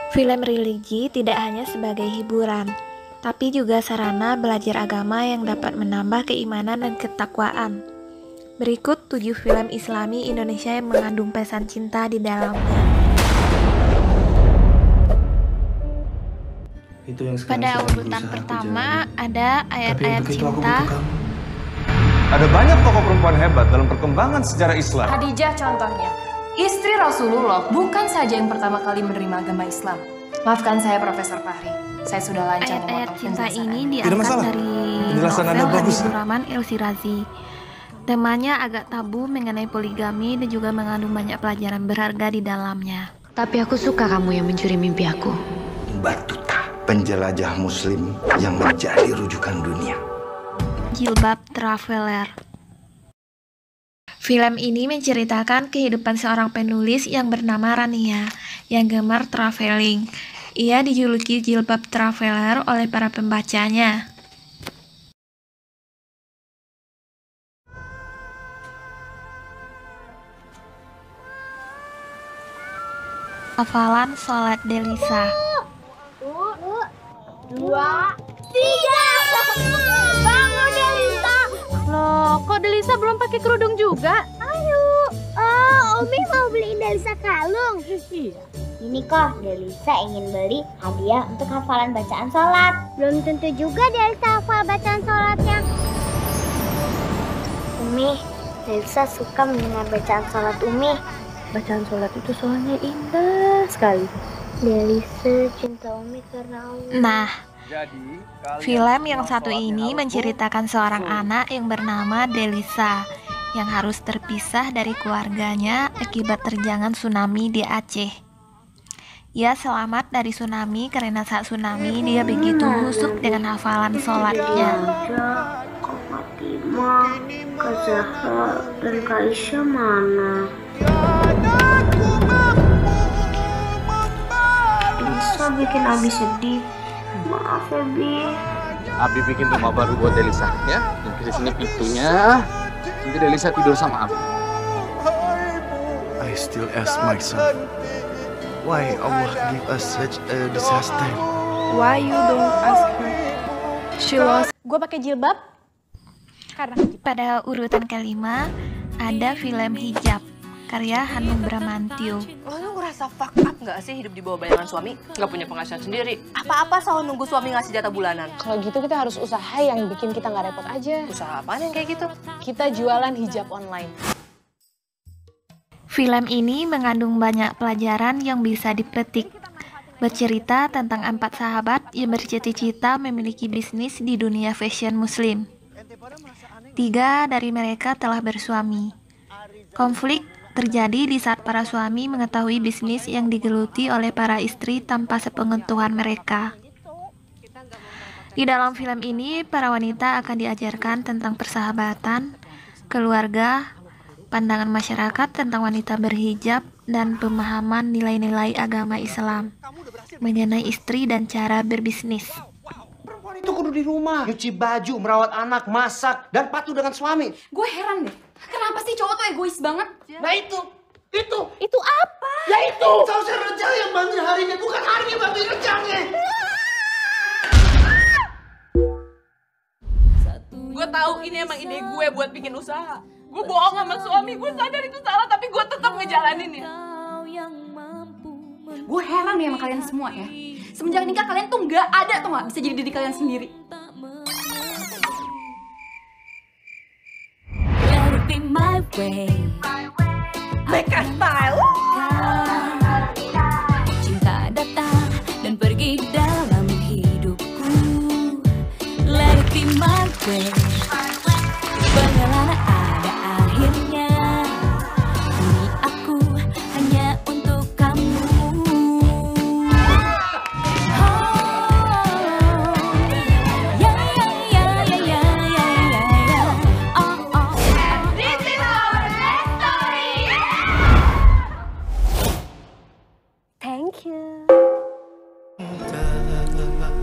Film religi tidak hanya sebagai hiburan, tapi juga sarana belajar agama yang dapat menambah keimanan dan ketakwaan. Berikut 7 film Islami Indonesia yang mengandung pesan cinta di dalamnya. Pada urutan pertama ada ayat-ayat cinta. Ada banyak tokoh perempuan hebat dalam perkembangan sejarah Islam. Khadijah contohnya, istri Rasulullah bukan saja yang pertama kali menerima agama Islam. Maafkan saya Profesor Fahri, saya sudah lancar Ayat-ayat memotong cinta penjelasan ini Anda. diangkat dari Penjelasan Anda novel bagus. Habibur Rahman El-Shirazi. Temanya agak tabu mengenai poligami dan juga mengandung banyak pelajaran berharga di dalamnya. Tapi aku suka kamu yang mencuri mimpi aku. Batuta, penjelajah muslim yang menjadi rujukan dunia. Jilbab Traveler. Film ini menceritakan kehidupan seorang penulis yang bernama Rania yang gemar traveling. Ia dijuluki Jilbab Traveler oleh para pembacanya. Hafalan sholat Delisa. 2, 3. Bangun Delisa. Loh, kok Delisa belum pakai kerudung juga? Ayo. Oh, Umi mau beliin Delisa kalung. Iya. Ini kok Delisa ingin beli hadiah untuk hafalan bacaan sholat. Belum tentu juga Delisa hafal bacaan sholatnya. Umi, Delisa suka mendengar bacaan sholat Umi. Bacaan sholat itu soalnya indah sekali. Delisa cinta Umi karena Allah. Nah, film yang satu ini menceritakan seorang anak yang bernama Delisa yang harus terpisah dari keluarganya akibat terjangan tsunami di Aceh. Ia selamat dari tsunami karena saat tsunami dia begitu husuk dengan hafalan sholatnya. Kak Fatimah, Kak Zahra, dan Kak Isya mana? Delisa bikin Abi sedih. Maaf ya, Bi. Abi bikin rumah baru buat Delisa ya. Nanti di sini pintunya. Nanti Delisa tidur sama Abi. I still ask myself, why Allah give us such a disaster? Why you don't ask her? She lost. Gue pakai jilbab karena Pada urutan kelima ada film Hijab karya Hanung Bramantyo. Lo tuh ngerasa fuck up gak sih hidup di bawah bayangan suami? Gak punya penghasilan sendiri. Apa-apa selalu nunggu suami ngasih jatah bulanan. kalau gitu kita harus usaha yang bikin kita nggak repot aja. Usaha apaan yang kayak gitu? Kita jualan hijab online. Film ini mengandung banyak pelajaran yang bisa dipetik. Bercerita tentang 4 sahabat yang bercita-cita memiliki bisnis di dunia fashion muslim. 3 dari mereka telah bersuami. Konflik terjadi di saat para suami mengetahui bisnis yang digeluti oleh para istri tanpa sepengetahuan mereka. Di dalam film ini, para wanita akan diajarkan tentang persahabatan, keluarga, pandangan masyarakat tentang wanita berhijab, dan pemahaman nilai-nilai agama Islam mengenai istri dan cara berbisnis. Perempuan itu kudu di rumah, nyuci baju, merawat anak, masak, dan patuh dengan suami. Gue heran deh, kenapa sih cowok tuh egois banget? Nah itu. Itu apa? Ya itu. Seharusnya Rejang yang bantuin harinya, bukan harinya bantuin Rejangnya. Gue tahu ini emang ide gue buat bikin usaha. Gue bohong sama suami, gue sadar itu salah, tapi gue tetap ngejalanin ya. Gue heran nih sama kalian semua ya. Semenjak nikah kalian tuh nggak ada tuh nggak bisa jadi diri kalian sendiri. Mereka style. Cinta datang dan pergi dalam hidupku. Let it be my way. Perjalanan ada akhirnya. Ini aku hanya untuk kamu.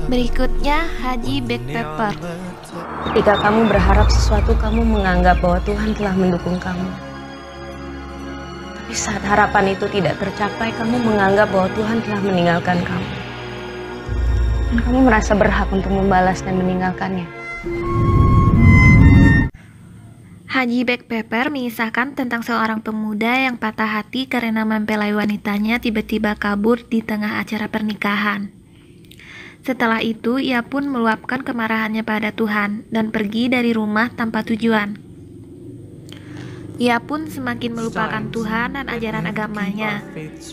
Berikutnya Haji Backpacker. Ketika kamu berharap sesuatu, kamu menganggap bahwa Tuhan telah mendukung kamu. Tapi saat harapan itu tidak tercapai, kamu menganggap bahwa Tuhan telah meninggalkan kamu. Dan kamu merasa berhak untuk membalas dan meninggalkannya. Haji Backpacker mengisahkan tentang seorang pemuda yang patah hati karena mempelai wanitanya tiba-tiba kabur di tengah acara pernikahan. Setelah itu, ia pun meluapkan kemarahannya pada Tuhan dan pergi dari rumah tanpa tujuan. Ia pun semakin melupakan Tuhan dan ajaran agamanya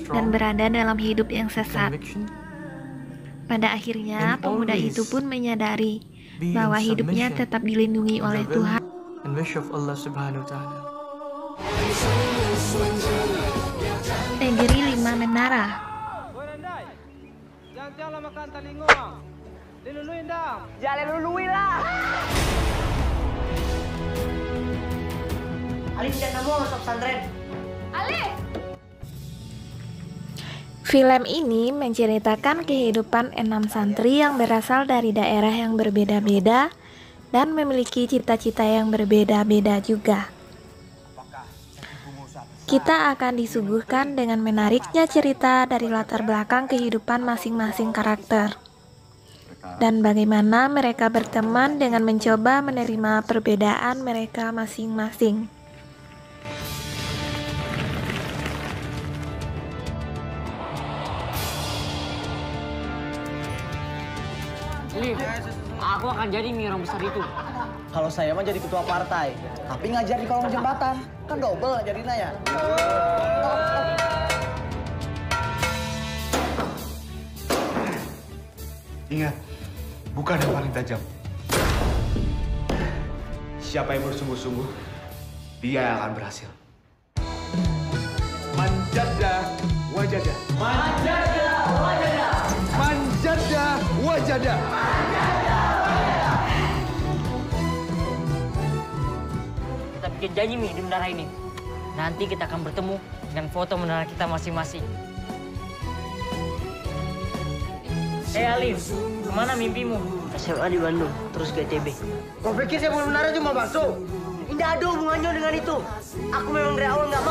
dan berada dalam hidup yang sesat. Pada akhirnya, pemuda itu pun menyadari bahwa hidupnya tetap dilindungi oleh Tuhan. And wish of Allah Subhanahu wa Ta'ala. Negeri Lima Menara. Jangan makan talingong. Diluluin dah. Jangan lului lah. Alif dan Namo masuk pesantren. Alif! Film ini menceritakan kehidupan 6 santri yang berasal dari daerah yang berbeda-beda dan memiliki cita-cita yang berbeda-beda juga. Kita akan disuguhkan dengan menariknya cerita dari latar belakang kehidupan masing-masing karakter dan bagaimana mereka berteman dengan mencoba menerima perbedaan mereka masing-masing. Lih, aku akan jadi orang besar itu. Kalau saya mah jadi ketua partai, tapi ngajar di kolong jembatan. Kan double jadinya ya. Ingat, bukan yang paling tajam. Siapa yang bersungguh-sungguh, dia yang akan berhasil. Manjada wajada. Manjada wajada. Manjada wajada. Kita bikin janji nih di menara ini. Nanti kita akan bertemu dengan foto menara kita masing-masing. Alif, kemana mimpimu? SMA di Bandung, terus ke ITB. Kau pikir saya mau menara cuma bakso? Tidak ada hubungannya dengan itu. Aku memang dari awal nggak